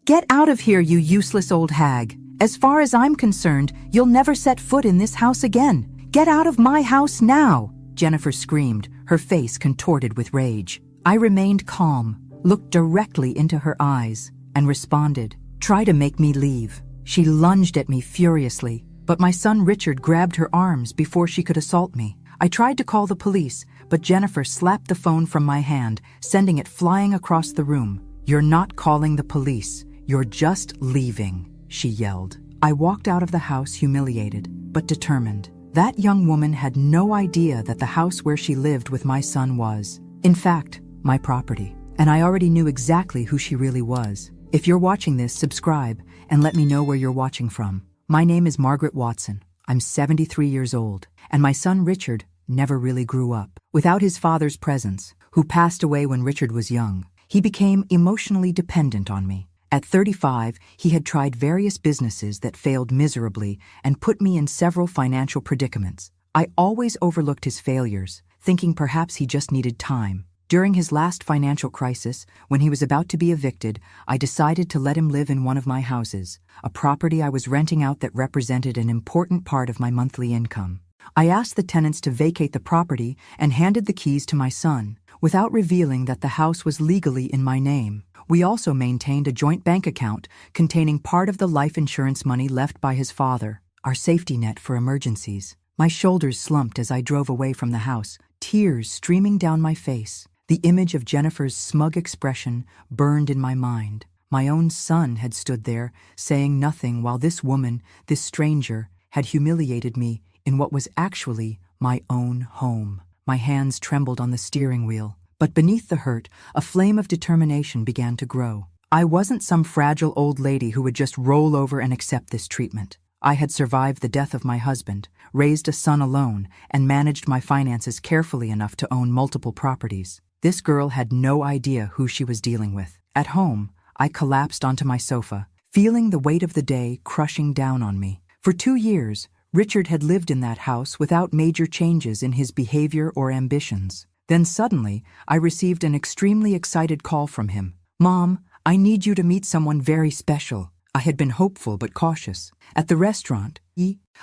"Get out of here, you useless old hag. As far as I'm concerned, you'll never set foot in this house again. Get out of my house now!" Jennifer screamed, her face contorted with rage. I remained calm, looked directly into her eyes, and responded, "Try to make me leave." She lunged at me furiously, but my son Richard grabbed her arms before she could assault me. I tried to call the police, but Jennifer slapped the phone from my hand, sending it flying across the room. "You're not calling the police. You're just leaving," she yelled. I walked out of the house humiliated, but determined. That young woman had no idea that the house where she lived with my son was, in fact, my property. And I already knew exactly who she really was. If you're watching this, subscribe and let me know where you're watching from. My name is Margaret Watson. I'm 73 years old, and my son Richard never really grew up. Without his father's presence, who passed away when Richard was young, he became emotionally dependent on me. At 35, he had tried various businesses that failed miserably and put me in several financial predicaments. I always overlooked his failures, thinking perhaps he just needed time. During his last financial crisis, when he was about to be evicted, I decided to let him live in one of my houses, a property I was renting out that represented an important part of my monthly income. I asked the tenants to vacate the property and handed the keys to my son, without revealing that the house was legally in my name. We also maintained a joint bank account containing part of the life insurance money left by his father, our safety net for emergencies. My shoulders slumped as I drove away from the house, tears streaming down my face. The image of Jennifer's smug expression burned in my mind. My own son had stood there, saying nothing, while this woman, this stranger, had humiliated me in what was actually my own home. My hands trembled on the steering wheel, but beneath the hurt, a flame of determination began to grow. I wasn't some fragile old lady who would just roll over and accept this treatment. I had survived the death of my husband, raised a son alone, and managed my finances carefully enough to own multiple properties. This girl had no idea who she was dealing with. At home, I collapsed onto my sofa, feeling the weight of the day crushing down on me. For 2 years, Richard had lived in that house without major changes in his behavior or ambitions. Then suddenly, I received an extremely excited call from him. "Mom, I need you to meet someone very special." I had been hopeful but cautious. At the restaurant,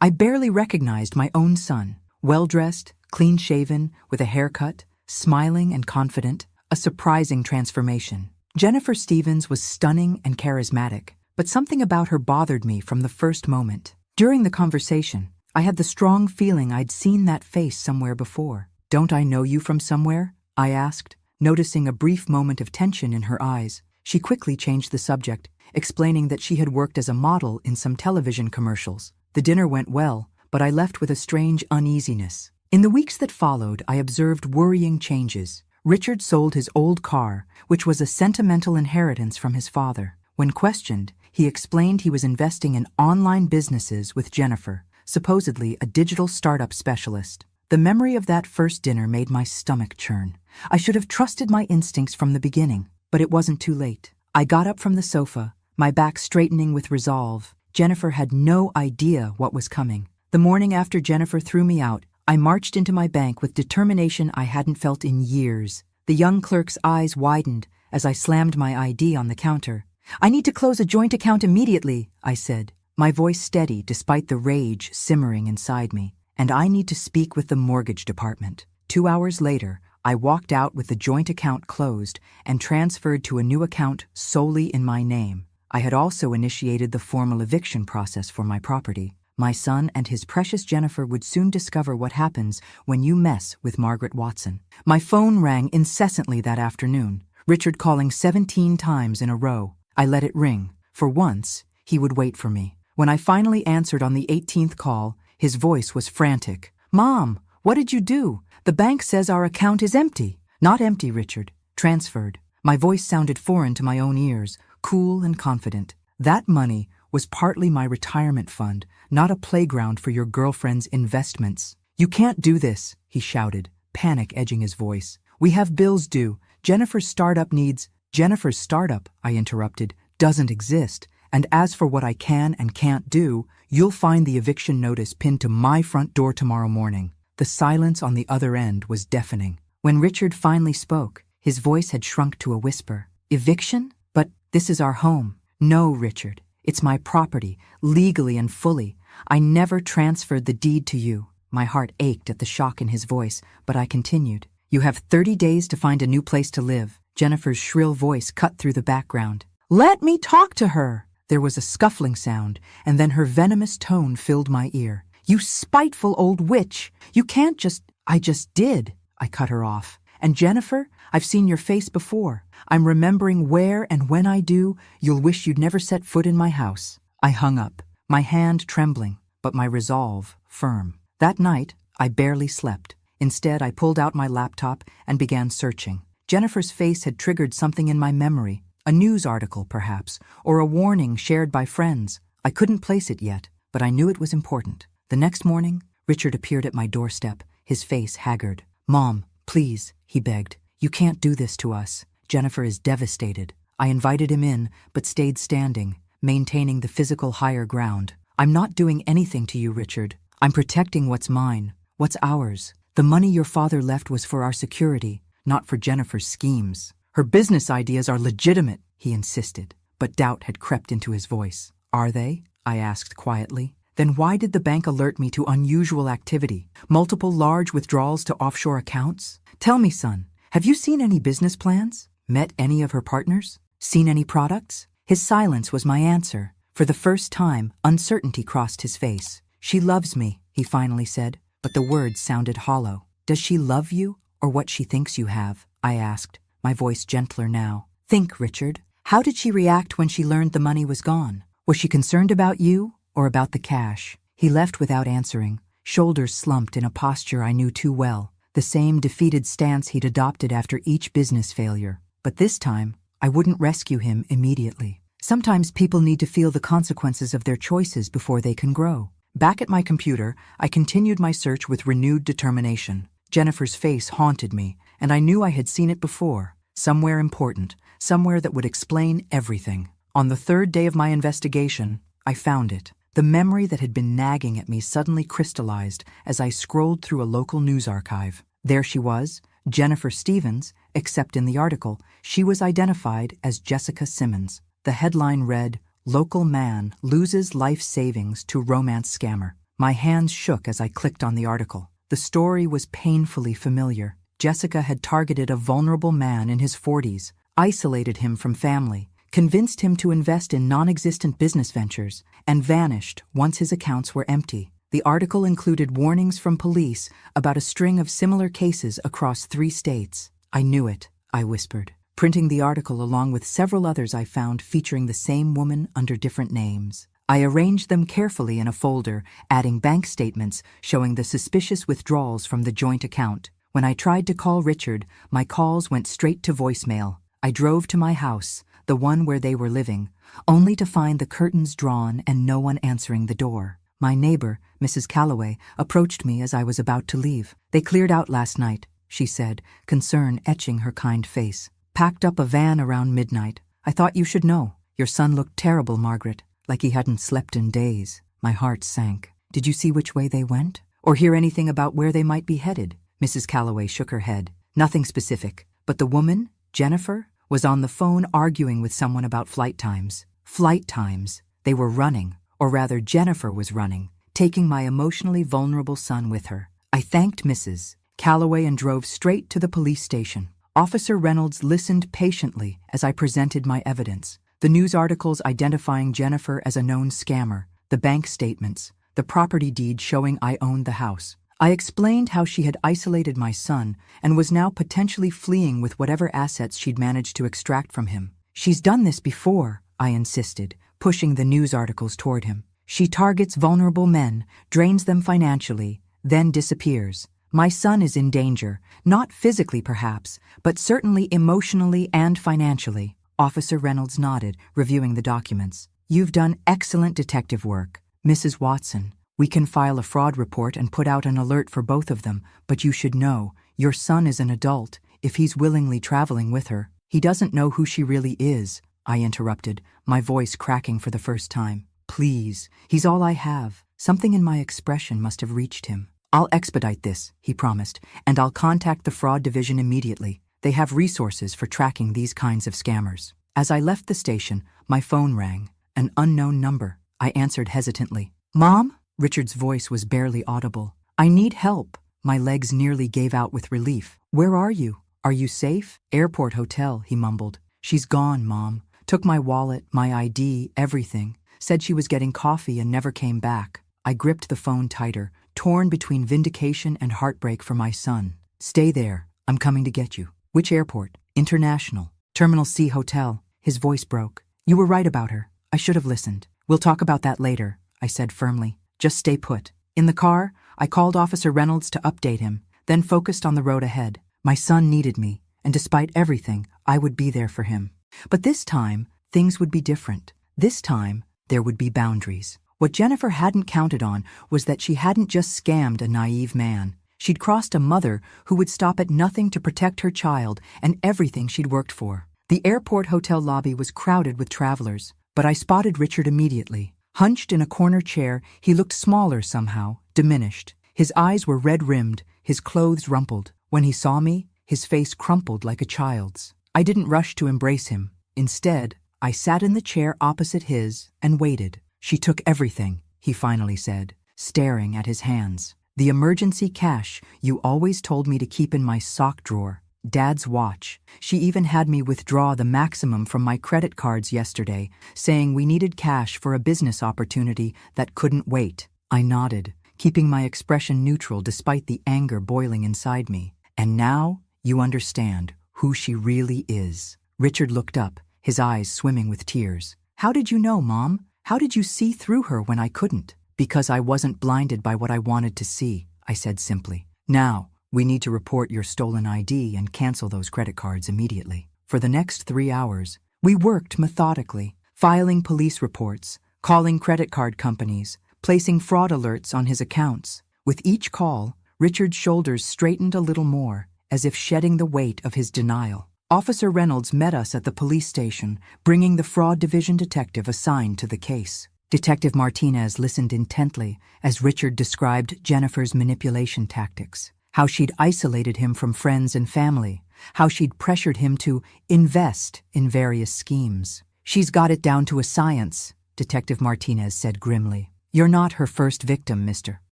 I barely recognized my own son, well-dressed, clean-shaven, with a haircut, smiling and confident, a surprising transformation. Jennifer Stevens was stunning and charismatic, but something about her bothered me from the first moment. During the conversation, I had the strong feeling I'd seen that face somewhere before. "Don't I know you from somewhere?" I asked, noticing a brief moment of tension in her eyes. She quickly changed the subject, explaining that she had worked as a model in some television commercials. The dinner went well, but I left with a strange uneasiness. In the weeks that followed, I observed worrying changes. Richard sold his old car, which was a sentimental inheritance from his father. When questioned, he explained he was investing in online businesses with Jennifer, supposedly a digital startup specialist. The memory of that first dinner made my stomach churn. I should have trusted my instincts from the beginning, but it wasn't too late. I got up from the sofa, my back straightening with resolve. Jennifer had no idea what was coming. The morning after Jennifer threw me out, I marched into my bank with determination I hadn't felt in years. The young clerk's eyes widened as I slammed my ID on the counter. "I need to close a joint account immediately," I said, my voice steady despite the rage simmering inside me. "And I need to speak with the mortgage department." 2 hours later, I walked out with the joint account closed and transferred to a new account solely in my name. I had also initiated the formal eviction process for my property. My son and his precious Jennifer would soon discover what happens when you mess with Margaret Watson. My phone rang incessantly that afternoon, Richard calling 17 times in a row. I let it ring. For once, he would wait for me. When I finally answered on the 18th call, his voice was frantic. "Mom, what did you do? The bank says our account is empty." "Not empty, Richard. Transferred." My voice sounded foreign to my own ears, cool and confident. "That money was partly my retirement fund, not a playground for your girlfriend's investments." "You can't do this," he shouted, panic edging his voice. "We have bills due. Jennifer's startup needs—" "Jennifer's startup," I interrupted, "doesn't exist. And as for what I can and can't do, you'll find the eviction notice pinned to my front door tomorrow morning." The silence on the other end was deafening. When Richard finally spoke, his voice had shrunk to a whisper. "Eviction? But this is our home. No, Richard. It's my property, legally and fully. I never transferred the deed to you. My heart ached at the shock in his voice, but I continued. You have 30 days to find a new place to live. Jennifer's shrill voice cut through the background. Let me talk to her! There was a scuffling sound, and then her venomous tone filled my ear. You spiteful old witch! You can't just— I just did. I cut her off. And Jennifer, I've seen your face before. I'm remembering where and when I do, you'll wish you'd never set foot in my house. I hung up, my hand trembling, but my resolve firm. That night, I barely slept. Instead, I pulled out my laptop and began searching. Jennifer's face had triggered something in my memory, a news article perhaps, or a warning shared by friends. I couldn't place it yet, but I knew it was important. The next morning, Richard appeared at my doorstep, his face haggard. Mom, please, he begged. You can't do this to us. Jennifer is devastated. I invited him in, but stayed standing, maintaining the physical higher ground. I'm not doing anything to you, Richard. I'm protecting what's mine, what's ours. The money your father left was for our security, not for Jennifer's schemes. Her business ideas are legitimate, he insisted, but doubt had crept into his voice. Are they? I asked quietly. Then why did the bank alert me to unusual activity? Multiple large withdrawals to offshore accounts? Tell me, son, have you seen any business plans? Met any of her partners? Seen any products? His silence was my answer. For the first time, uncertainty crossed his face. She loves me, he finally said, but the words sounded hollow. Does she love you, or what she thinks you have? I asked, my voice gentler now. Think, Richard. How did she react when she learned the money was gone? Was she concerned about you, or about the cash? He left without answering, shoulders slumped in a posture I knew too well, the same defeated stance he'd adopted after each business failure. But this time, I wouldn't rescue him immediately. Sometimes people need to feel the consequences of their choices before they can grow. Back at my computer, I continued my search with renewed determination. Jennifer's face haunted me, and I knew I had seen it before. Somewhere important, somewhere that would explain everything. On the third day of my investigation, I found it. The memory that had been nagging at me suddenly crystallized as I scrolled through a local news archive. There she was, Jennifer Stevens, except in the article, she was identified as Jessica Simmons. The headline read, Local Man Loses Life Savings to Romance Scammer. My hands shook as I clicked on the article. The story was painfully familiar. Jessica had targeted a vulnerable man in his 40s, isolated him from family, convinced him to invest in non-existent business ventures, and vanished once his accounts were empty. The article included warnings from police about a string of similar cases across 3 states. I knew it, I whispered, printing the article along with several others I found featuring the same woman under different names. I arranged them carefully in a folder, adding bank statements showing the suspicious withdrawals from the joint account. When I tried to call Richard, my calls went straight to voicemail. I drove to my house, the one where they were living, only to find the curtains drawn and no one answering the door. My neighbor, Mrs. Calloway, approached me as I was about to leave. They cleared out last night, she said, concern etching her kind face. Packed up a van around midnight. I thought you should know. Your son looked terrible, Margaret, like he hadn't slept in days. My heart sank. Did you see which way they went? Or hear anything about where they might be headed? Mrs. Calloway shook her head. Nothing specific. But the woman, Jennifer, was on the phone arguing with someone about flight times. Flight times. They were running, or rather Jennifer was running, taking my emotionally vulnerable son with her. I thanked Mrs. Calloway and drove straight to the police station. Officer Reynolds listened patiently as I presented my evidence. The news articles identifying Jennifer as a known scammer, the bank statements, the property deed showing I owned the house. I explained how she had isolated my son and was now potentially fleeing with whatever assets she'd managed to extract from him. She's done this before, I insisted, pushing the news articles toward him. She targets vulnerable men, drains them financially, then disappears. My son is in danger, not physically perhaps, but certainly emotionally and financially. Officer Reynolds nodded, reviewing the documents. You've done excellent detective work. Mrs. Watson, we can file a fraud report and put out an alert for both of them, but you should know, your son is an adult. If he's willingly traveling with her, he doesn't know who she really is, I interrupted, my voice cracking for the first time. Please, he's all I have. Something in my expression must have reached him. I'll expedite this, he promised, and I'll contact the fraud division immediately. They have resources for tracking these kinds of scammers. As I left the station, my phone rang. An unknown number. I answered hesitantly. "Mom?" Richard's voice was barely audible. "I need help." My legs nearly gave out with relief. "Where are you? Are you safe?" "Airport hotel," he mumbled. "She's gone, Mom. Took my wallet, my ID, everything. Said she was getting coffee and never came back." I gripped the phone tighter, torn between vindication and heartbreak for my son. "Stay there. I'm coming to get you." "Which airport?" "International. Terminal C Hotel." His voice broke. "You were right about her. I should have listened." "We'll talk about that later," I said firmly. "Just stay put." In the car, I called Officer Reynolds to update him, then focused on the road ahead. My son needed me, and despite everything, I would be there for him. But this time, things would be different. This time, there would be boundaries. What Jennifer hadn't counted on was that she hadn't just scammed a naive man. She'd crossed a mother who would stop at nothing to protect her child and everything she'd worked for. The airport hotel lobby was crowded with travelers, but I spotted Richard immediately. Hunched in a corner chair, he looked smaller somehow, diminished. His eyes were red-rimmed, his clothes rumpled. When he saw me, his face crumpled like a child's. I didn't rush to embrace him. Instead, I sat in the chair opposite his and waited. "She took everything," he finally said, staring at his hands. "The emergency cash you always told me to keep in my sock drawer. Dad's watch. She even had me withdraw the maximum from my credit cards yesterday, saying we needed cash for a business opportunity that couldn't wait." I nodded, keeping my expression neutral despite the anger boiling inside me. "And now you understand who she really is." Richard looked up, his eyes swimming with tears. "How did you know, Mom? How did you see through her when I couldn't?" "Because I wasn't blinded by what I wanted to see," I said simply. "Now, we need to report your stolen ID and cancel those credit cards immediately." For the next 3 hours, we worked methodically, filing police reports, calling credit card companies, placing fraud alerts on his accounts. With each call, Richard's shoulders straightened a little more, as if shedding the weight of his denial. Officer Reynolds met us at the police station, bringing the fraud division detective assigned to the case. Detective Martinez listened intently as Richard described Jennifer's manipulation tactics, how she'd isolated him from friends and family, how she'd pressured him to invest in various schemes. "She's got it down to a science," Detective Martinez said grimly. "You're not her first victim, Mr.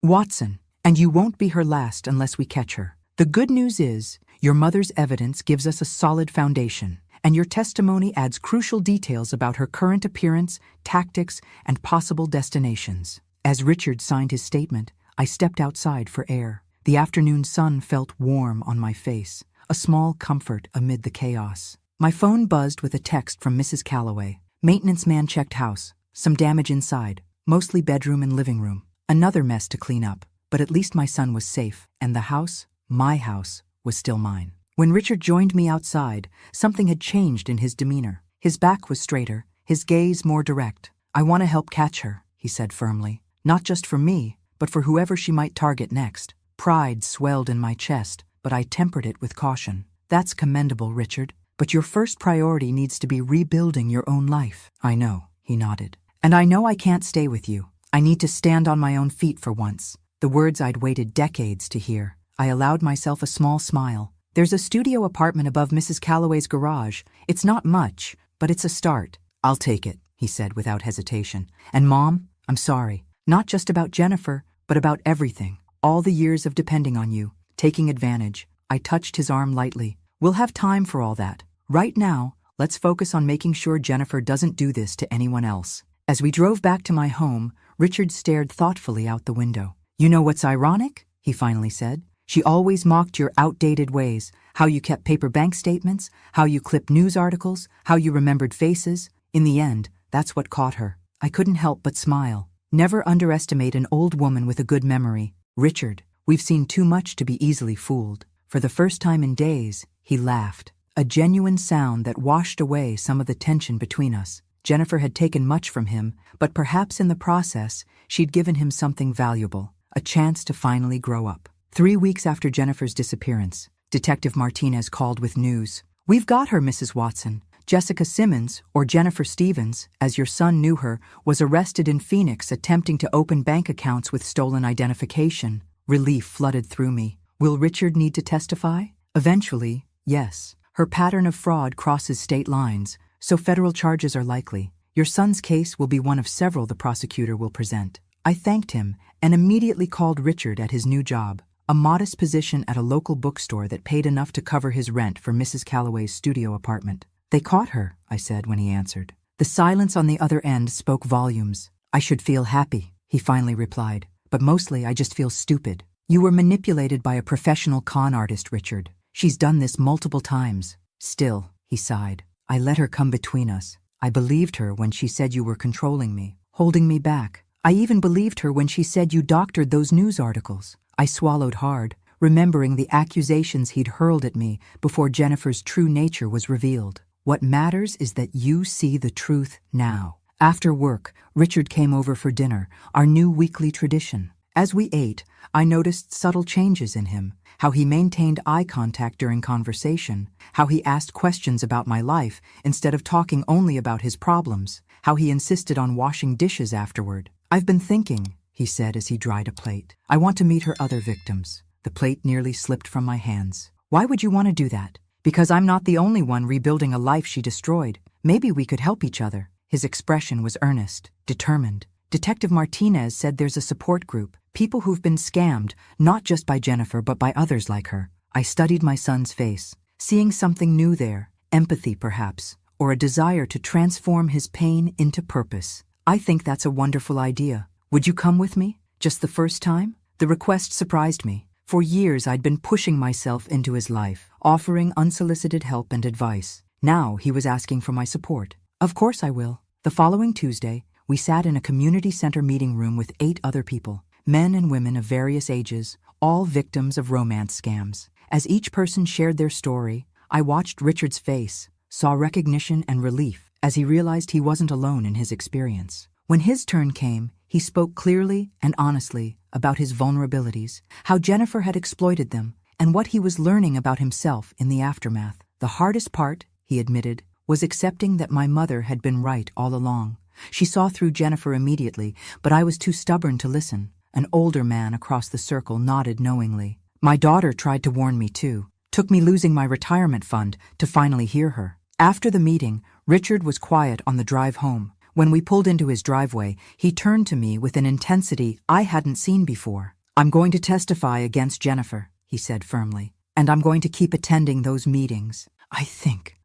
Watson, and you won't be her last unless we catch her. The good news is, your mother's evidence gives us a solid foundation, and your testimony adds crucial details about her current appearance, tactics, and possible destinations." As Richard signed his statement, I stepped outside for air. The afternoon sun felt warm on my face, a small comfort amid the chaos. My phone buzzed with a text from Mrs. Calloway. "Maintenance man checked house. Some damage inside, mostly bedroom and living room. Another mess to clean up, but at least my son was safe, and the house, my house, was still mine." When Richard joined me outside, something had changed in his demeanor. His back was straighter, his gaze more direct. "I want to help catch her," he said firmly. "Not just for me, but for whoever she might target next." Pride swelled in my chest, but I tempered it with caution. "That's commendable, Richard, but your first priority needs to be rebuilding your own life." "I know," he nodded. "And I know I can't stay with you. I need to stand on my own feet for once." The words I'd waited decades to hear. I allowed myself a small smile. "There's a studio apartment above Mrs. Calloway's garage. It's not much, but it's a start." "I'll take it," he said without hesitation. "And Mom, I'm sorry. Not just about Jennifer, but about everything. All the years of depending on you, taking advantage." I touched his arm lightly. "We'll have time for all that. Right now, let's focus on making sure Jennifer doesn't do this to anyone else." As we drove back to my home, Richard stared thoughtfully out the window. "You know what's ironic?" he finally said. "She always mocked your outdated ways, how you kept paper bank statements, how you clipped news articles, how you remembered faces. In the end, that's what caught her." I couldn't help but smile. Never underestimate an old woman with a good memory. "Richard, we've seen too much to be easily fooled." For the first time in days, he laughed, a genuine sound that washed away some of the tension between us. Jennifer had taken much from him, but perhaps in the process, she'd given him something valuable, a chance to finally grow up. 3 weeks after Jennifer's disappearance, Detective Martinez called with news. "We've got her, Mrs. Watson. Jessica Simmons, or Jennifer Stevens, as your son knew her, was arrested in Phoenix attempting to open bank accounts with stolen identification." Relief flooded through me. "Will Richard need to testify?" "Eventually, yes. Her pattern of fraud crosses state lines. So federal charges are likely. Your son's case will be one of several the prosecutor will present. I thanked him and immediately called Richard at his new job, a modest position at a local bookstore that paid enough to cover his rent for Mrs. Calloway's studio apartment. They caught her, I said when he answered. The silence on the other end spoke volumes. I should feel happy, he finally replied, but mostly I just feel stupid. You were manipulated by a professional con artist, Richard. She's done this multiple times. Still, he sighed. I let her come between us. I believed her when she said you were controlling me, holding me back. I even believed her when she said you doctored those news articles. I swallowed hard, remembering the accusations he'd hurled at me before Jennifer's true nature was revealed. What matters is that you see the truth now. After work, Richard came over for dinner, our new weekly tradition. As we ate, I noticed subtle changes in him, how he maintained eye contact during conversation, how he asked questions about my life instead of talking only about his problems, how he insisted on washing dishes afterward. I've been thinking, he said as he dried a plate. I want to meet her other victims. The plate nearly slipped from my hands. Why would you want to do that? Because I'm not the only one rebuilding a life she destroyed. Maybe we could help each other. His expression was earnest, determined. Detective Martinez said there's a support group, people who've been scammed, not just by Jennifer but by others like her. I studied my son's face, seeing something new there, empathy perhaps, or a desire to transform his pain into purpose. I think that's a wonderful idea. Would you come with me? Just the first time? The request surprised me. For years I'd been pushing myself into his life, offering unsolicited help and advice. Now he was asking for my support. Of course I will. The following Tuesday, we sat in a community center meeting room with 8 other people, men and women of various ages, all victims of romance scams. As each person shared their story, I watched Richard's face, saw recognition and relief as he realized he wasn't alone in his experience. When his turn came, he spoke clearly and honestly about his vulnerabilities, how Jennifer had exploited them, and what he was learning about himself in the aftermath. The hardest part, he admitted, was accepting that my mother had been right all along. She saw through Jennifer immediately, but I was too stubborn to listen. An older man across the circle nodded knowingly. My daughter tried to warn me too. Took me losing my retirement fund to finally hear her. After the meeting, Richard was quiet on the drive home. When we pulled into his driveway, he turned to me with an intensity I hadn't seen before. I'm going to testify against Jennifer, he said firmly, and I'm going to keep attending those meetings. I think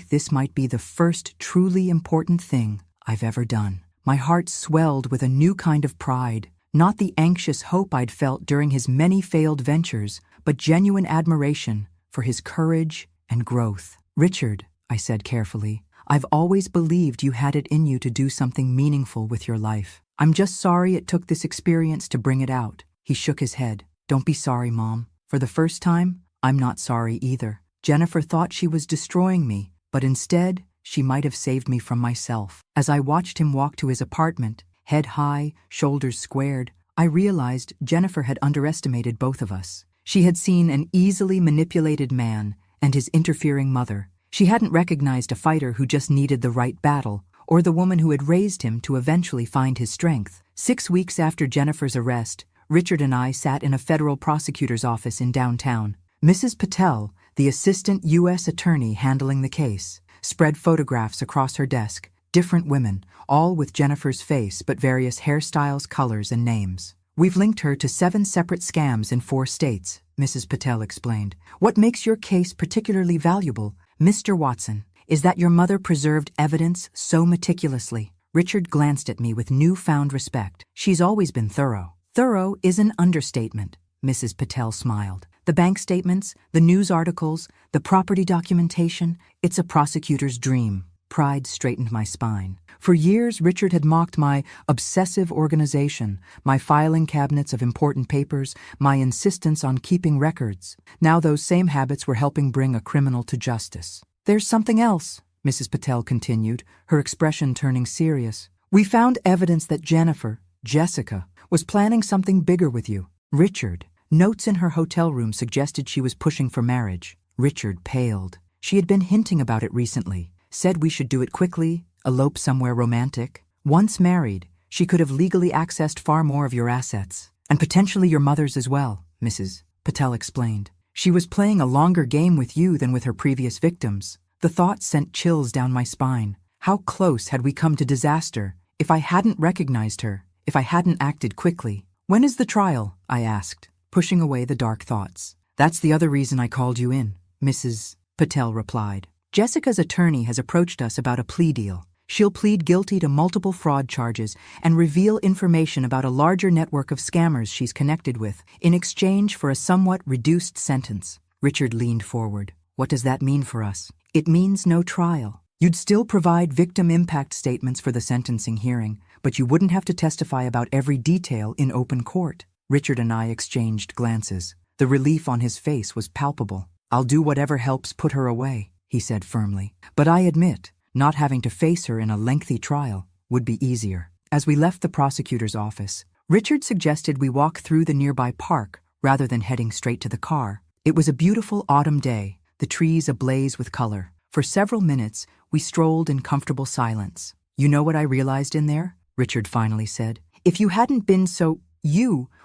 this might be the first truly important thing I've ever done. My heart swelled with a new kind of pride, not the anxious hope I'd felt during his many failed ventures, but genuine admiration for his courage and growth. Richard, I said carefully, I've always believed you had it in you to do something meaningful with your life. I'm just sorry it took this experience to bring it out. He shook his head. Don't be sorry, Mom. For the first time, I'm not sorry either. Jennifer thought she was destroying me, but instead, she might have saved me from myself. As I watched him walk to his apartment, head high, shoulders squared, I realized Jennifer had underestimated both of us. She had seen an easily manipulated man and his interfering mother. She hadn't recognized a fighter who just needed the right battle, or the woman who had raised him to eventually find his strength. 6 weeks after Jennifer's arrest, Richard and I sat in a federal prosecutor's office in downtown. Mrs. Patel, the assistant U.S. attorney handling the case, spread photographs across her desk, different women, all with Jennifer's face but various hairstyles, colors, and names. We've linked her to 7 separate scams in 4 states, Mrs. Patel explained. What makes your case particularly valuable, Mr. Watson, is that your mother preserved evidence so meticulously. Richard glanced at me with newfound respect. She's always been thorough. Thorough is an understatement, Mrs. Patel smiled. The bank statements, the news articles, the property documentation, it's a prosecutor's dream. Pride straightened my spine. For years, Richard had mocked my obsessive organization, my filing cabinets of important papers, my insistence on keeping records. Now those same habits were helping bring a criminal to justice. There's something else, Mrs. Patel continued, her expression turning serious. We found evidence that Jessica, was planning something bigger with you. Richard. Notes in her hotel room suggested she was pushing for marriage. Richard paled. She had been hinting about it recently. Said we should do it quickly, elope somewhere romantic. Once married, she could have legally accessed far more of your assets. And potentially your mother's as well, Mrs. Patel explained. She was playing a longer game with you than with her previous victims. The thought sent chills down my spine. How close had we come to disaster? If I hadn't recognized her, if I hadn't acted quickly. "When is the trial?" I asked, pushing away the dark thoughts. "That's the other reason I called you in," Mrs. Patel replied. "Jessica's attorney has approached us about a plea deal. She'll plead guilty to multiple fraud charges and reveal information about a larger network of scammers she's connected with in exchange for a somewhat reduced sentence." Richard leaned forward. "What does that mean for us?" "It means no trial. You'd still provide victim impact statements for the sentencing hearing, but you wouldn't have to testify about every detail in open court." Richard and I exchanged glances. The relief on his face was palpable. "I'll do whatever helps put her away," he said firmly. "But I admit, not having to face her in a lengthy trial would be easier." As we left the prosecutor's office, Richard suggested we walk through the nearby park rather than heading straight to the car. It was a beautiful autumn day, the trees ablaze with color. For several minutes, we strolled in comfortable silence. "You know what I realized in there?" Richard finally said. "If you hadn't been so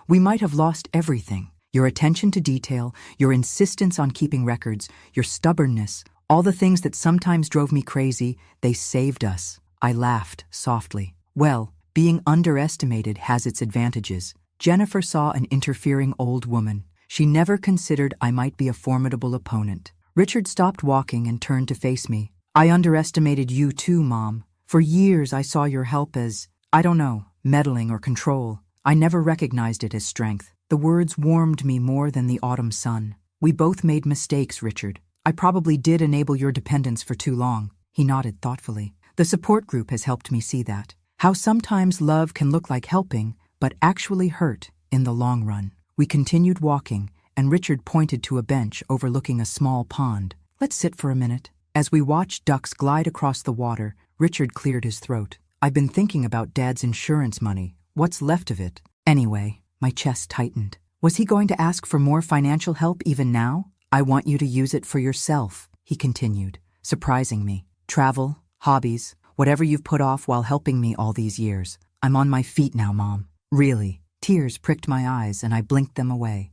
we might have lost everything. Your attention to detail, your insistence on keeping records, your stubbornness, all the things that sometimes drove me crazy, they saved us." I laughed softly. "Well, being underestimated has its advantages." Jennifer saw an interfering old woman. She never considered I might be a formidable opponent. Richard stopped walking and turned to face me. "I underestimated you too, Mom. For years I saw your help as, meddling or control. I never recognized it as strength." The words warmed me more than the autumn sun. "We both made mistakes, Richard. I probably did enable your dependence for too long." He nodded thoughtfully. "The support group has helped me see that. How sometimes love can look like helping, but actually hurt in the long run." We continued walking, and Richard pointed to a bench overlooking a small pond. "Let's sit for a minute." As we watched ducks glide across the water, Richard cleared his throat. "I've been thinking about Dad's insurance money. What's left of it? Anyway." My chest tightened. Was he going to ask for more financial help even now? "I want you to use it for yourself," he continued, surprising me. "Travel, hobbies, whatever you've put off while helping me all these years. I'm on my feet now, Mom. Really." Tears pricked my eyes and I blinked them away.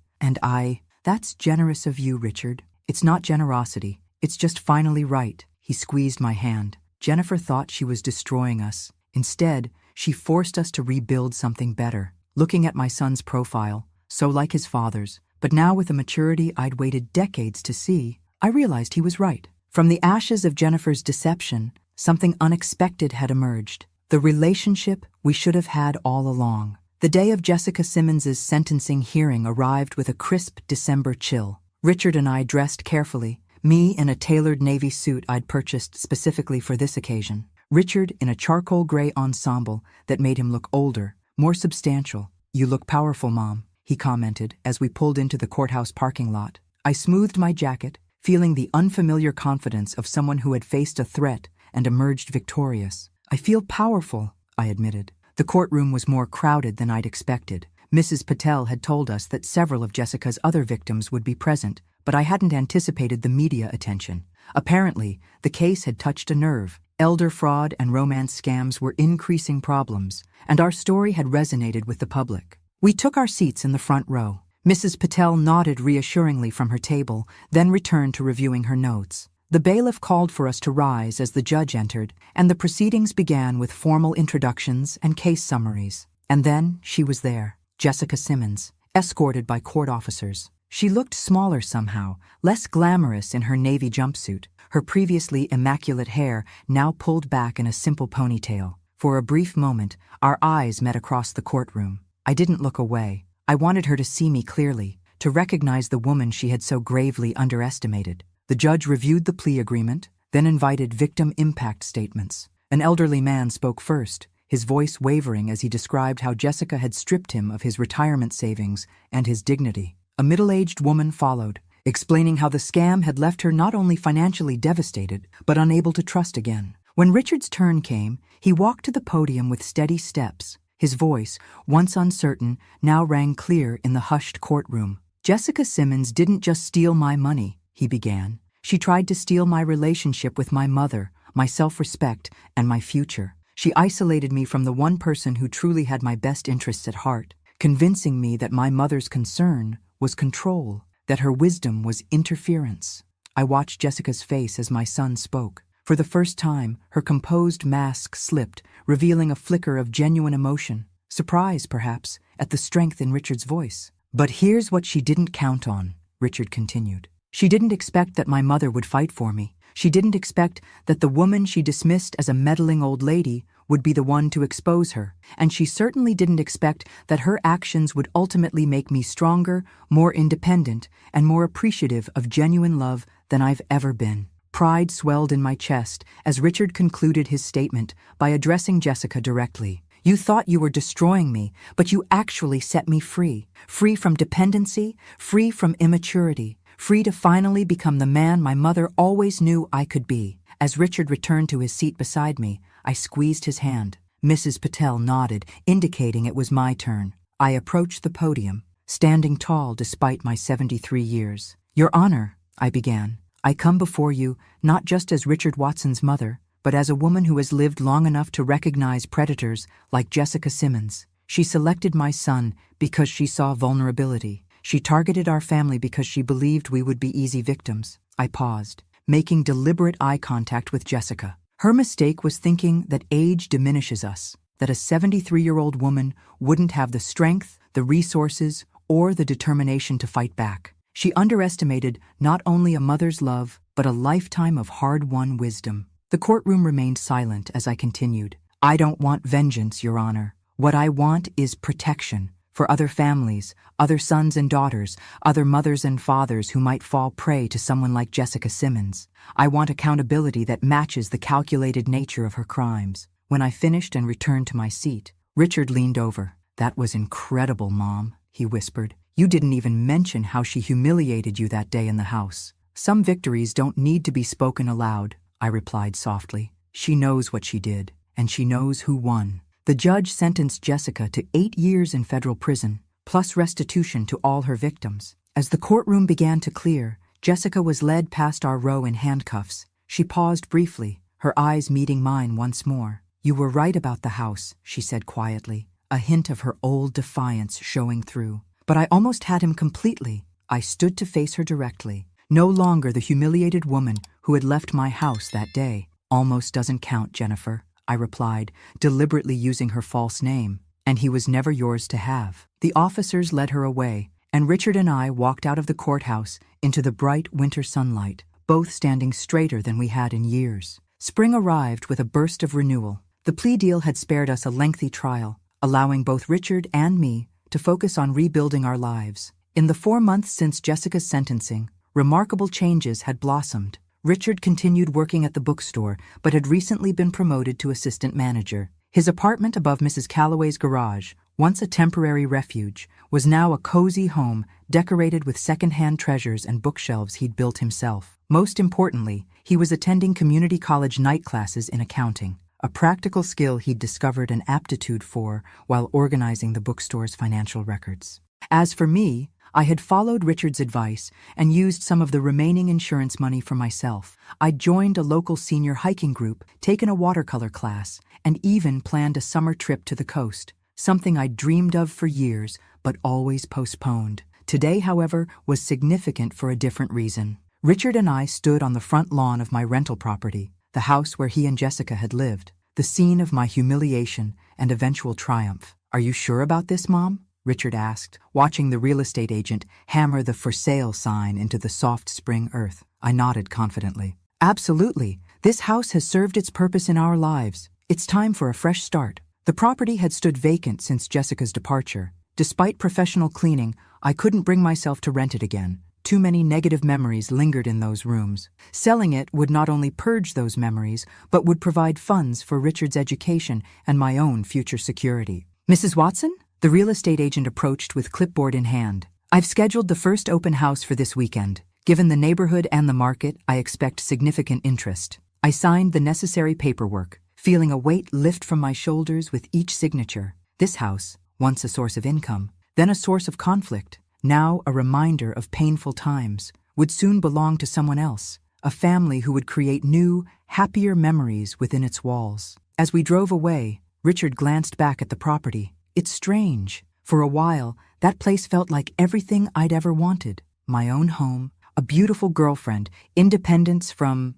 "That's generous of you, Richard. It's not generosity. It's just finally right." He squeezed my hand. Jennifer thought she was destroying us. Instead, she forced us to rebuild something better. Looking at my son's profile, so like his father's, but now with a maturity I'd waited decades to see, I realized he was right. From the ashes of Jennifer's deception, something unexpected had emerged. The relationship we should have had all along. The day of Jessica Simmons's sentencing hearing arrived with a crisp December chill. Richard and I dressed carefully, me in a tailored navy suit I'd purchased specifically for this occasion. Richard in a charcoal gray ensemble that made him look older, more substantial. "You look powerful, Mom," he commented as we pulled into the courthouse parking lot. I smoothed my jacket, feeling the unfamiliar confidence of someone who had faced a threat and emerged victorious. "I feel powerful," I admitted. The courtroom was more crowded than I'd expected. Mrs. Patel had told us that several of Jessica's other victims would be present, but I hadn't anticipated the media attention. Apparently, the case had touched a nerve. Elder fraud and romance scams were increasing problems, and our story had resonated with the public. We took our seats in the front row. Mrs. Patel nodded reassuringly from her table, then returned to reviewing her notes. The bailiff called for us to rise as the judge entered, and the proceedings began with formal introductions and case summaries. And then she was there, Jessica Simmons, escorted by court officers. She looked smaller somehow, less glamorous in her navy jumpsuit, her previously immaculate hair now pulled back in a simple ponytail. For a brief moment, our eyes met across the courtroom. I didn't look away. I wanted her to see me clearly, to recognize the woman she had so gravely underestimated. The judge reviewed the plea agreement, then invited victim impact statements. An elderly man spoke first, his voice wavering as he described how Jessica had stripped him of his retirement savings and his dignity. A middle-aged woman followed, explaining how the scam had left her not only financially devastated, but unable to trust again. When Richard's turn came, he walked to the podium with steady steps. His voice, once uncertain, now rang clear in the hushed courtroom. "Jessica Simmons didn't just steal my money," he began. "She tried to steal my relationship with my mother, my self-respect, and my future. She isolated me from the one person who truly had my best interests at heart, convincing me that my mother's concern was control, that her wisdom was interference." I watched Jessica's face as my son spoke. For the first time, her composed mask slipped, revealing a flicker of genuine emotion. Surprise, perhaps, at the strength in Richard's voice. "But here's what she didn't count on," Richard continued. "She didn't expect that my mother would fight for me. She didn't expect that the woman she dismissed as a meddling old lady would be the one to expose her. And she certainly didn't expect that her actions would ultimately make me stronger, more independent, and more appreciative of genuine love than I've ever been." Pride swelled in my chest as Richard concluded his statement by addressing Jessica directly. "You thought you were destroying me, but you actually set me free. Free from dependency, free from immaturity, free to finally become the man my mother always knew I could be." As Richard returned to his seat beside me, I squeezed his hand. Mrs. Patel nodded, indicating it was my turn. I approached the podium, standing tall despite my 73 years. "Your Honor," I began, "I come before you not just as Richard Watson's mother, but as a woman who has lived long enough to recognize predators like Jessica Simmons. She selected my son because she saw vulnerability. She targeted our family because she believed we would be easy victims." I paused, making deliberate eye contact with Jessica. Her mistake was thinking that age diminishes us, that a 73-year-old woman wouldn't have the strength, the resources, or the determination to fight back. She underestimated not only a mother's love, but a lifetime of hard-won wisdom. The courtroom remained silent as I continued. "I don't want vengeance, Your Honor. What I want is protection for other families, other sons and daughters, other mothers and fathers who might fall prey to someone like Jessica Simmons. I want accountability that matches the calculated nature of her crimes." When I finished and returned to my seat, Richard leaned over. "That was incredible, Mom," he whispered. "You didn't even mention how she humiliated you that day in the house." "Some victories don't need to be spoken aloud," I replied softly. "She knows what she did, and she knows who won." The judge sentenced Jessica to 8 years in federal prison, plus restitution to all her victims. As the courtroom began to clear, Jessica was led past our row in handcuffs. She paused briefly, her eyes meeting mine once more. "You were right about the house," she said quietly, a hint of her old defiance showing through. "But I almost had him completely." I stood to face her directly. No longer the humiliated woman who had left my house that day. "Almost doesn't count, Jennifer," I replied, deliberately using her false name. "And he was never yours to have." The officers led her away, and Richard and I walked out of the courthouse into the bright winter sunlight, both standing straighter than we had in years. Spring arrived with a burst of renewal. The plea deal had spared us a lengthy trial, allowing both Richard and me to focus on rebuilding our lives. In the 4 months since Jessica's sentencing, remarkable changes had blossomed. Richard continued working at the bookstore, but had recently been promoted to assistant manager. His apartment above Mrs. Calloway's garage, once a temporary refuge, was now a cozy home decorated with second-hand treasures and bookshelves he'd built himself. Most importantly, he was attending community college night classes in accounting, a practical skill he'd discovered an aptitude for while organizing the bookstore's financial records. As for me, I had followed Richard's advice and used some of the remaining insurance money for myself. I'd joined a local senior hiking group, taken a watercolor class, and even planned a summer trip to the coast, something I'd dreamed of for years but always postponed. Today, however, was significant for a different reason. Richard and I stood on the front lawn of my rental property, the house where he and Jessica had lived, the scene of my humiliation and eventual triumph. "Are you sure about this, Mom?" Richard asked, watching the real estate agent hammer the "for sale" sign into the soft spring earth. I nodded confidently. "Absolutely. This house has served its purpose in our lives. It's time for a fresh start." The property had stood vacant since Jessica's departure. Despite professional cleaning, I couldn't bring myself to rent it again. Too many negative memories lingered in those rooms. Selling it would not only purge those memories, but would provide funds for Richard's education and my own future security. "Mrs. Watson?" The real estate agent approached with clipboard in hand. "I've scheduled the first open house for this weekend. Given the neighborhood and the market, I expect significant interest." I signed the necessary paperwork, feeling a weight lift from my shoulders with each signature. This house, once a source of income, then a source of conflict, now a reminder of painful times, would soon belong to someone else, a family who would create new, happier memories within its walls. As we drove away, Richard glanced back at the property. It's strange. For a while, that place felt like everything I'd ever wanted. My own home, A beautiful girlfriend, independence from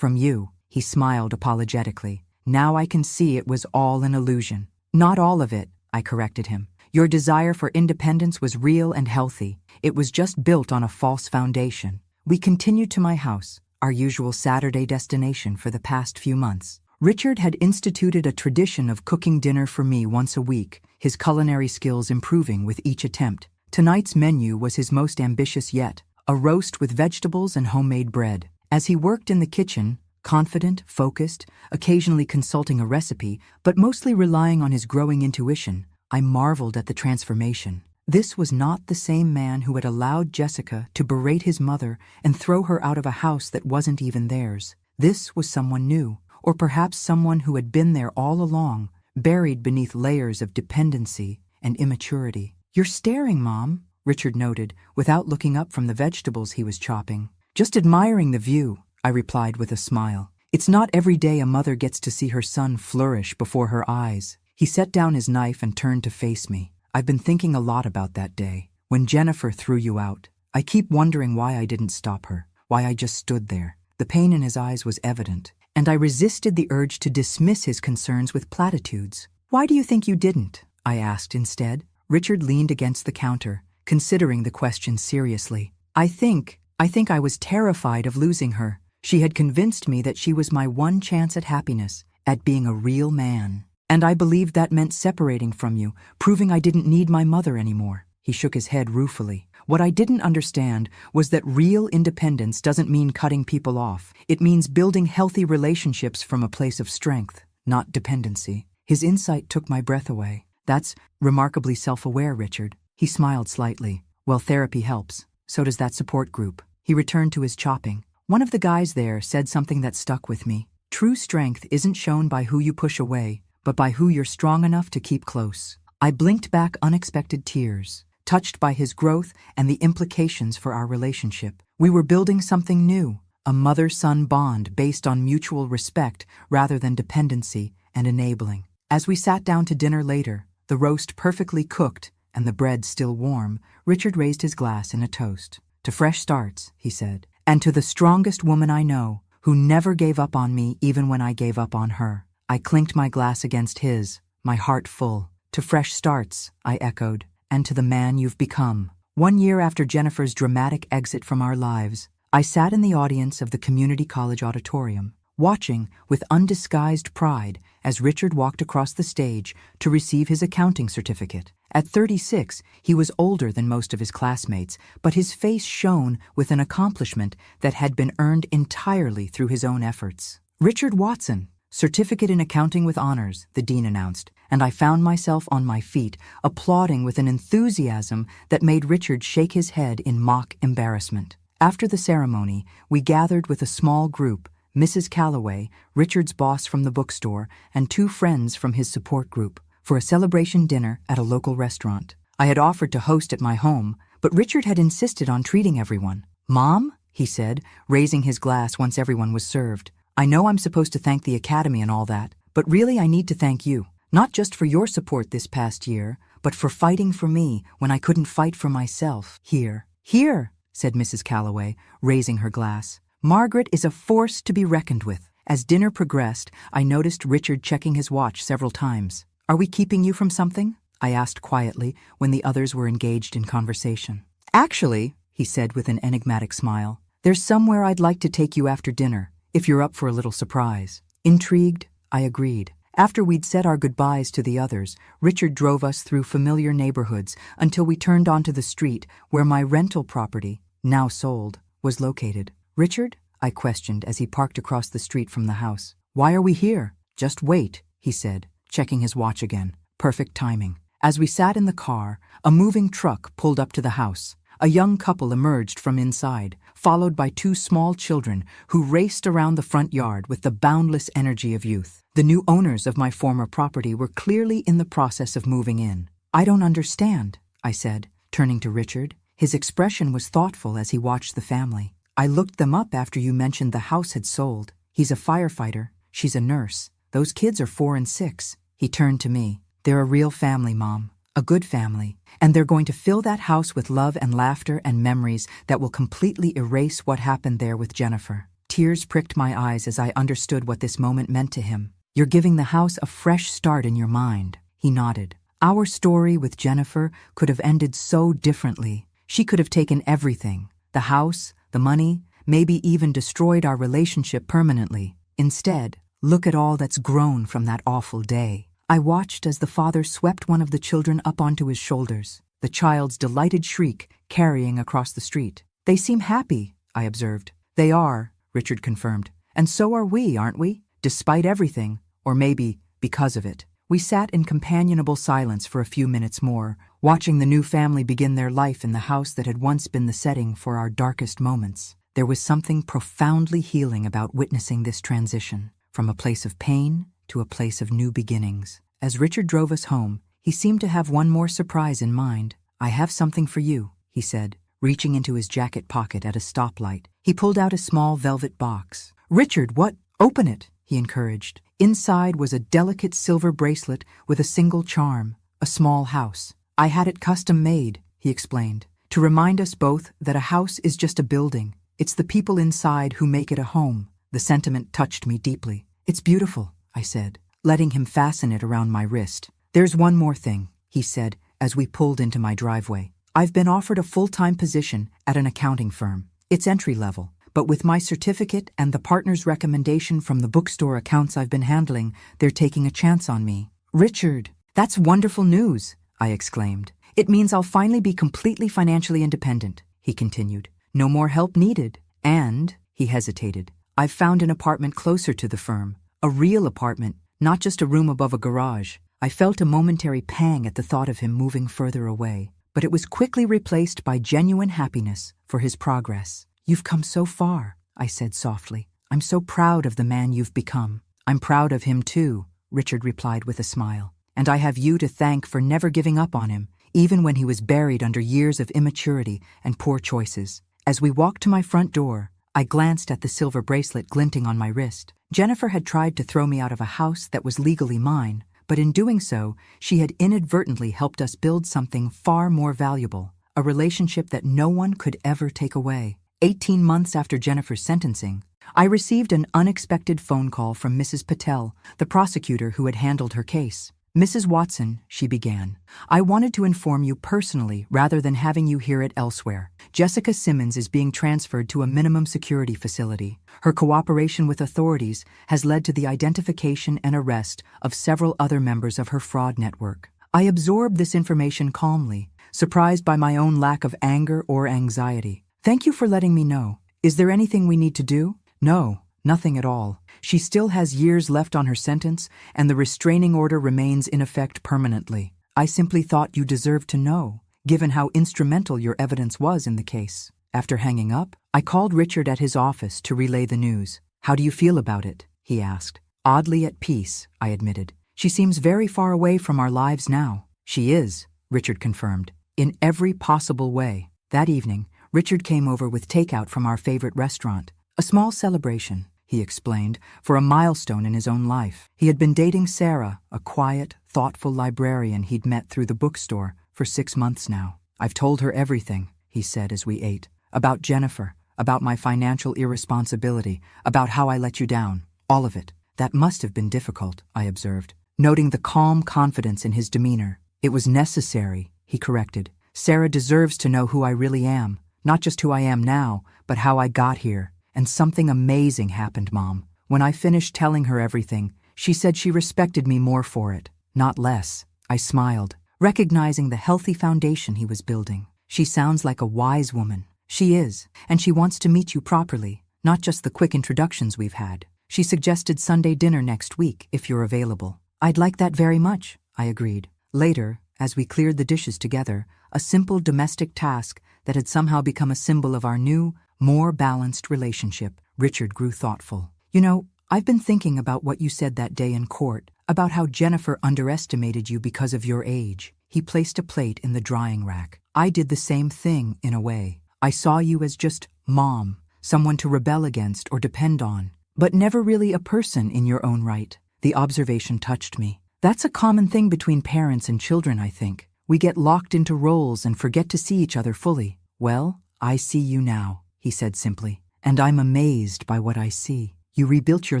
you. He smiled apologetically. Now I can see it was all an illusion. Not all of it, I corrected him. Your desire for independence was real and healthy. It was just built on a false foundation. We continued to my house, our usual Saturday destination for the past few months. Richard had instituted a tradition of cooking dinner for me once a week, his culinary skills improving with each attempt. Tonight's menu was his most ambitious yet, a roast with vegetables and homemade bread. As he worked in the kitchen, confident, focused, occasionally consulting a recipe, but mostly relying on his growing intuition, I marveled at the transformation. This was not the same man who had allowed Jessica to berate his mother and throw her out of a house that wasn't even theirs. This was someone new, or perhaps someone who had been there all along, buried beneath layers of dependency and immaturity. You're staring, Mom, Richard noted, without looking up from the vegetables he was chopping. Just admiring the view, I replied with a smile. It's not every day a mother gets to see her son flourish before her eyes. He set down his knife and turned to face me. I've been thinking a lot about that day, when Jennifer threw you out. I keep wondering why I didn't stop her, why I just stood there. The pain in his eyes was evident, and I resisted the urge to dismiss his concerns with platitudes. Why do you think you didn't? I asked instead. Richard leaned against the counter, considering the question seriously. I think I was terrified of losing her. She had convinced me that she was my one chance at happiness, at being a real man. And I believed that meant separating from you, proving I didn't need my mother anymore. He shook his head ruefully. What I didn't understand was that real independence doesn't mean cutting people off. It means building healthy relationships from a place of strength, not dependency. His insight took my breath away. That's remarkably self-aware, Richard. He smiled slightly. Well, therapy helps. So does that support group. He returned to his chopping. One of the guys there said something that stuck with me. True strength isn't shown by who you push away, but by who you're strong enough to keep close. I blinked back unexpected tears, touched by his growth and the implications for our relationship. We were building something new, a mother-son bond based on mutual respect rather than dependency and enabling. As we sat down to dinner later, the roast perfectly cooked and the bread still warm, Richard raised his glass in a toast. To fresh starts, he said, and to the strongest woman I know, who never gave up on me even when I gave up on her. I clinked my glass against his, my heart full. To fresh starts, I echoed, and to the man you've become. 1 year after Jennifer's dramatic exit from our lives, I sat in the audience of the community college auditorium, watching with undisguised pride as Richard walked across the stage to receive his accounting certificate. At 36, he was older than most of his classmates, but his face shone with an accomplishment that had been earned entirely through his own efforts. Richard Watson, Certificate in Accounting with Honors, the dean announced, and I found myself on my feet, applauding with an enthusiasm that made Richard shake his head in mock embarrassment. After the ceremony, we gathered with a small group, Mrs. Calloway, Richard's boss from the bookstore, and 2 friends from his support group, for a celebration dinner at a local restaurant. I had offered to host at my home, but Richard had insisted on treating everyone. Mom, he said, raising his glass once everyone was served. I know I'm supposed to thank the Academy and all that, but really I need to thank you, not just for your support this past year, but for fighting for me when I couldn't fight for myself. Here, said Mrs. Calloway, raising her glass. Margaret is a force to be reckoned with. As dinner progressed, I noticed Richard checking his watch several times. Are we keeping you from something? I asked quietly when the others were engaged in conversation. Actually, he said with an enigmatic smile, there's somewhere I'd like to take you after dinner, if you're up for a little surprise. Intrigued, I agreed. After we'd said our goodbyes to the others, Richard drove us through familiar neighborhoods until we turned onto the street where my rental property, now sold, was located. Richard? I questioned as he parked across the street from the house. Why are we here? Just wait, he said, checking his watch again. Perfect timing. As we sat in the car, a moving truck pulled up to the house. A young couple emerged from inside, followed by 2 small children who raced around the front yard with the boundless energy of youth. The new owners of my former property were clearly in the process of moving in. I don't understand, I said, turning to Richard. His expression was thoughtful as he watched the family. I looked them up after you mentioned the house had sold. He's a firefighter. She's a nurse. Those kids are 4 and 6. He turned to me. They're a real family, Mom. A good family. And they're going to fill that house with love and laughter and memories that will completely erase what happened there with Jennifer. Tears pricked my eyes as I understood what this moment meant to him. You're giving the house a fresh start in your mind. He nodded. Our story with Jennifer could have ended so differently. She could have taken everything. The house, the money, maybe even destroyed our relationship permanently. Instead, look at all that's grown from that awful day. I watched as the father swept one of the children up onto his shoulders, the child's delighted shriek carrying across the street. They seem happy, I observed. They are, Richard confirmed. And so are we, aren't we? Despite everything, or maybe because of it. We sat in companionable silence for a few minutes more, watching the new family begin their life in the house that had once been the setting for our darkest moments. There was something profoundly healing about witnessing this transition, from a place of pain to a place of new beginnings. As Richard drove us home, he seemed to have one more surprise in mind. I have something for you, he said, reaching into his jacket pocket at a stoplight. He pulled out a small velvet box. Richard, what? Open it, he encouraged. Inside was a delicate silver bracelet with a single charm, a small house. I had it custom made, he explained, to remind us both that a house is just a building. It's the people inside who make it a home. The sentiment touched me deeply. It's beautiful, I said, letting him fasten it around my wrist. There's one more thing, he said, as we pulled into my driveway. I've been offered a full-time position at an accounting firm. It's entry-level, but with my certificate and the partner's recommendation from the bookstore accounts I've been handling, they're taking a chance on me. Richard, that's wonderful news, I exclaimed. It means I'll finally be completely financially independent, he continued. No more help needed. And, he hesitated, I've found an apartment closer to the firm. A real apartment, not just a room above a garage. I felt a momentary pang at the thought of him moving further away, but it was quickly replaced by genuine happiness for his progress. You've come so far, I said softly. I'm so proud of the man you've become. I'm proud of him too, Richard replied with a smile. And I have you to thank for never giving up on him, even when he was buried under years of immaturity and poor choices. As we walked to my front door, I glanced at the silver bracelet glinting on my wrist. Jennifer had tried to throw me out of a house that was legally mine, but in doing so, she had inadvertently helped us build something far more valuable, a relationship that no one could ever take away. 18 months after Jennifer's sentencing, I received an unexpected phone call from Mrs. Patel, the prosecutor who had handled her case. Mrs. Watson, she began, I wanted to inform you personally rather than having you hear it elsewhere. Jessica Simmons is being transferred to a minimum security facility. Her cooperation with authorities has led to the identification and arrest of several other members of her fraud network. I absorbed this information calmly, surprised by my own lack of anger or anxiety. Thank you for letting me know. Is there anything we need to do? No, nothing at all. She still has years left on her sentence, and the restraining order remains in effect permanently. I simply thought you deserved to know, given how instrumental your evidence was in the case. After hanging up, I called Richard at his office to relay the news. How do you feel about it? He asked. Oddly at peace, I admitted. She seems very far away from our lives now. She is, Richard confirmed, in every possible way. That evening, Richard came over with takeout from our favorite restaurant. A small celebration, he explained, for a milestone in his own life. He had been dating Sarah, a quiet, thoughtful librarian he'd met through the bookstore, for 6 months now. I've told her everything, he said as we ate. About Jennifer, about my financial irresponsibility, about how I let you down. All of it. That must have been difficult, I observed, noting the calm confidence in his demeanor. It was necessary, he corrected. Sarah deserves to know who I really am, not just who I am now, but how I got here. And something amazing happened, Mom. When I finished telling her everything, she said she respected me more for it, not less. I smiled, recognizing the healthy foundation he was building. She sounds like a wise woman. She is, and she wants to meet you properly, not just the quick introductions we've had. She suggested Sunday dinner next week, if you're available. I'd like that very much, I agreed. Later, as we cleared the dishes together, a simple domestic task that had somehow become a symbol of our new, more balanced relationship, Richard grew thoughtful. You know, I've been thinking about what you said that day in court, about how Jennifer underestimated you because of your age. He placed a plate in the drying rack. I did the same thing, in a way. I saw you as just Mom, someone to rebel against or depend on, but never really a person in your own right. The observation touched me. That's a common thing between parents and children, I think. We get locked into roles and forget to see each other fully. Well, I see you now, he said simply, and I'm amazed by what I see. You rebuilt your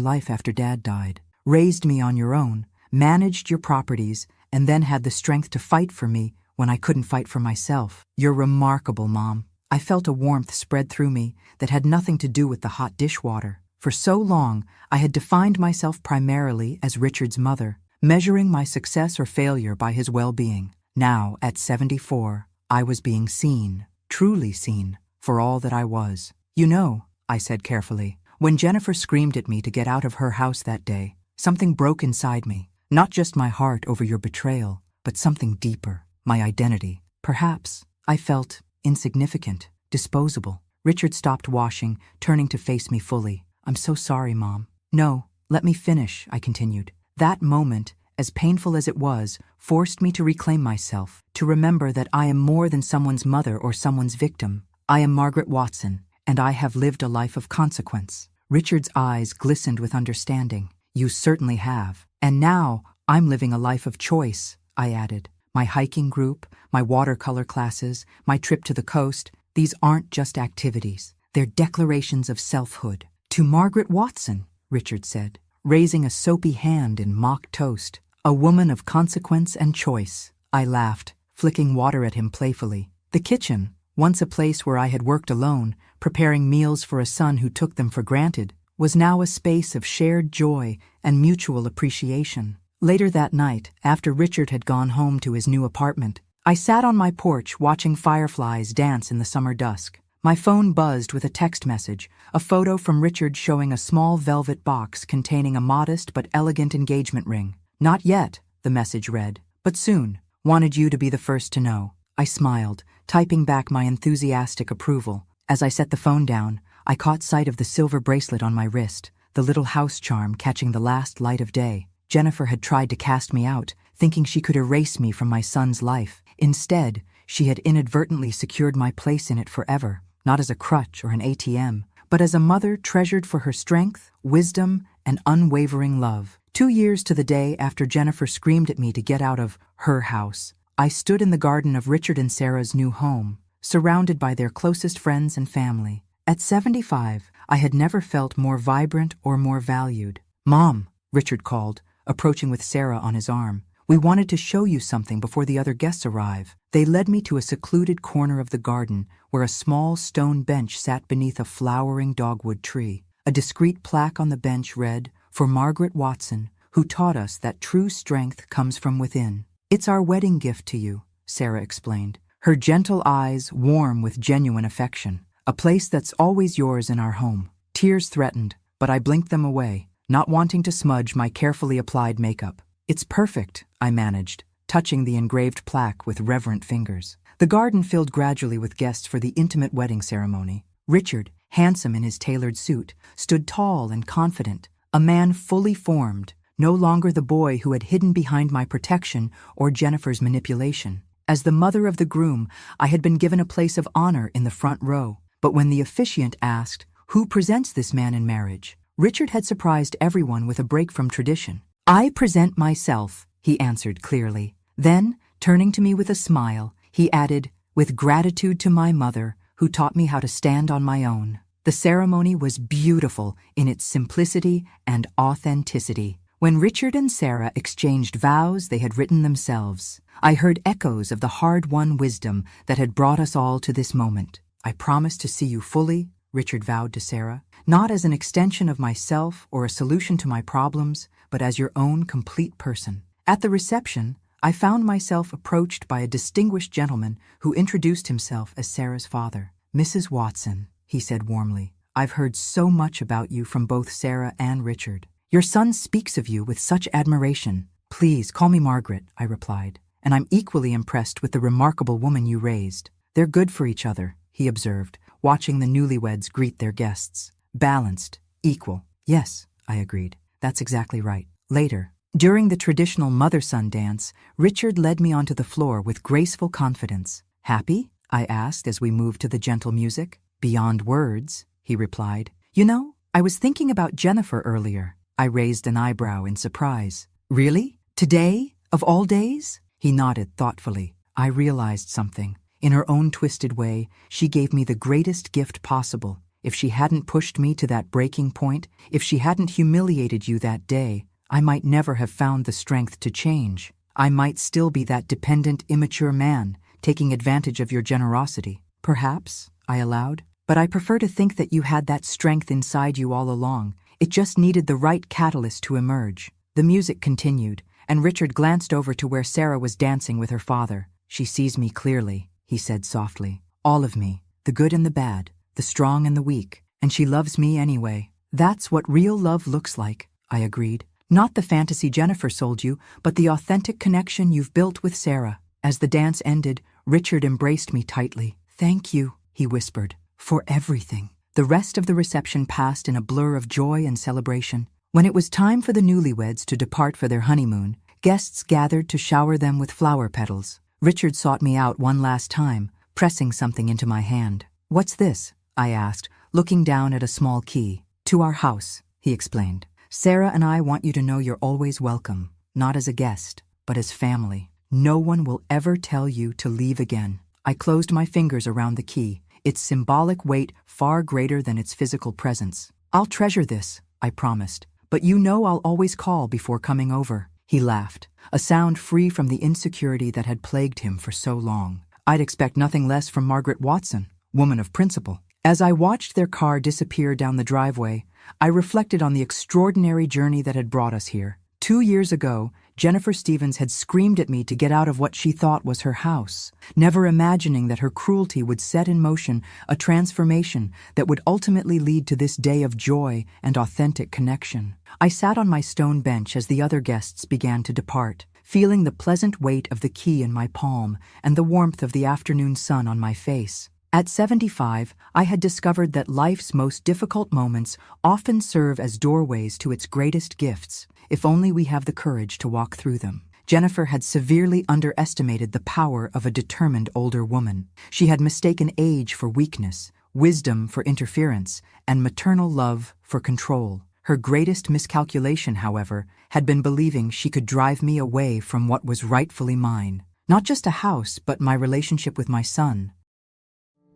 life after Dad died, raised me on your own, managed your properties, and then had the strength to fight for me when I couldn't fight for myself. You're remarkable, Mom. I felt a warmth spread through me that had nothing to do with the hot dishwater. For so long, I had defined myself primarily as Richard's mother, measuring my success or failure by his well-being. Now, at 74, I was being seen, truly seen, for all that I was. You know, I said carefully, when Jennifer screamed at me to get out of her house that day, something broke inside me. Not just my heart over your betrayal, but something deeper, my identity. Perhaps I felt insignificant, disposable. Richard stopped washing, turning to face me fully. I'm so sorry, Mom. No, let me finish, I continued. That moment, as painful as it was, forced me to reclaim myself, to remember that I am more than someone's mother or someone's victim. I am Margaret Watson, and I have lived a life of consequence. Richard's eyes glistened with understanding. You certainly have. And now, I'm living a life of choice, I added. My hiking group, my watercolor classes, my trip to the coast, these aren't just activities. They're declarations of selfhood. To Margaret Watson, Richard said, raising a soapy hand in mock toast. A woman of consequence and choice. I laughed, flicking water at him playfully. The kitchen, once a place where I had worked alone, preparing meals for a son who took them for granted, was now a space of shared joy and mutual appreciation. Later that night, after Richard had gone home to his new apartment, I sat on my porch watching fireflies dance in the summer dusk. My phone buzzed with a text message, a photo from Richard showing a small velvet box containing a modest but elegant engagement ring. Not yet, the message read, but soon. Wanted you to be the first to know. I smiled, typing back my enthusiastic approval. As I set the phone down, I caught sight of the silver bracelet on my wrist, the little house charm catching the last light of day. Jennifer had tried to cast me out, thinking she could erase me from my son's life. Instead, she had inadvertently secured my place in it forever, not as a crutch or an ATM, but as a mother treasured for her strength, wisdom, and unwavering love. 2 years to the day after Jennifer screamed at me to get out of her house, I stood in the garden of Richard and Sarah's new home, surrounded by their closest friends and family. At 75, I had never felt more vibrant or more valued. Mom, Richard called, approaching with Sarah on his arm. We wanted to show you something before the other guests arrive. They led me to a secluded corner of the garden where a small stone bench sat beneath a flowering dogwood tree. A discreet plaque on the bench read, "For Margaret Watson, who taught us that true strength comes from within." It's our wedding gift to you, Sarah explained, her gentle eyes warm with genuine affection. A place that's always yours in our home. Tears threatened, but I blinked them away, not wanting to smudge my carefully applied makeup. It's perfect, I managed, touching the engraved plaque with reverent fingers. The garden filled gradually with guests for the intimate wedding ceremony. Richard, handsome in his tailored suit, stood tall and confident, a man fully formed, no longer the boy who had hidden behind my protection or Jennifer's manipulation. As the mother of the groom, I had been given a place of honor in the front row. But when the officiant asked, "Who presents this man in marriage?" Richard had surprised everyone with a break from tradition. "I present myself," he answered clearly. Then, turning to me with a smile, he added, "With gratitude to my mother, who taught me how to stand on my own." The ceremony was beautiful in its simplicity and authenticity. When Richard and Sarah exchanged vows they had written themselves, I heard echoes of the hard-won wisdom that had brought us all to this moment. "I promise to see you fully," Richard vowed to Sarah, "not as an extension of myself or a solution to my problems, but as your own complete person." At the reception, I found myself approached by a distinguished gentleman who introduced himself as Sarah's father. "Mrs. Watson," he said warmly, "I've heard so much about you from both Sarah and Richard. Your son speaks of you with such admiration." "Please, call me Margaret," I replied, "and I'm equally impressed with the remarkable woman you raised." "They're good for each other," he observed, watching the newlyweds greet their guests. "Balanced, equal." "Yes," I agreed. "That's exactly right." Later, during the traditional mother-son dance, Richard led me onto the floor with graceful confidence. "Happy?" I asked as we moved to the gentle music. "Beyond words," he replied. "You know, I was thinking about Jennifer earlier." I raised an eyebrow in surprise. "Really? Today? Of all days?" He nodded thoughtfully. I realized something. In her own twisted way, she gave me the greatest gift possible. If she hadn't pushed me to that breaking point, if she hadn't humiliated you that day, I might never have found the strength to change. I might still be that dependent, immature man, taking advantage of your generosity. Perhaps, I allowed. But I prefer to think that you had that strength inside you all along. It just needed the right catalyst to emerge. The music continued, and Richard glanced over to where Sarah was dancing with her father. She sees me clearly, he said softly. All of me, the good and the bad, the strong and the weak, and she loves me anyway. That's what real love looks like, I agreed. Not the fantasy Jennifer sold you, but the authentic connection you've built with Sarah. As the dance ended, Richard embraced me tightly. Thank you, he whispered, for everything. The rest of the reception passed in a blur of joy and celebration. When it was time for the newlyweds to depart for their honeymoon, guests gathered to shower them with flower petals. Richard sought me out one last time, pressing something into my hand. What's this? I asked, looking down at a small key. To our house, he explained. Sarah and I want you to know you're always welcome, not as a guest, but as family. No one will ever tell you to leave again. I closed my fingers around the key, its symbolic weight far greater than its physical presence. I'll treasure this, I promised, but you know I'll always call before coming over. He laughed, a sound free from the insecurity that had plagued him for so long. I'd expect nothing less from Margaret Watson, woman of principle. As I watched their car disappear down the driveway, I reflected on the extraordinary journey that had brought us here. 2 years ago, Jennifer Stevens had screamed at me to get out of what she thought was her house, never imagining that her cruelty would set in motion a transformation that would ultimately lead to this day of joy and authentic connection. I sat on my stone bench as the other guests began to depart, feeling the pleasant weight of the key in my palm and the warmth of the afternoon sun on my face. At 75, I had discovered that life's most difficult moments often serve as doorways to its greatest gifts, if only we have the courage to walk through them. Jennifer had severely underestimated the power of a determined older woman. She had mistaken age for weakness, wisdom for interference, and maternal love for control. Her greatest miscalculation, however, had been believing she could drive me away from what was rightfully mine. Not just a house, but my relationship with my son.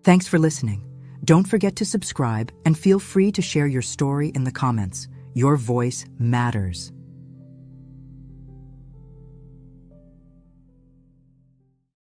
Thanks for listening. Don't forget to subscribe and feel free to share your story in the comments. Your voice matters.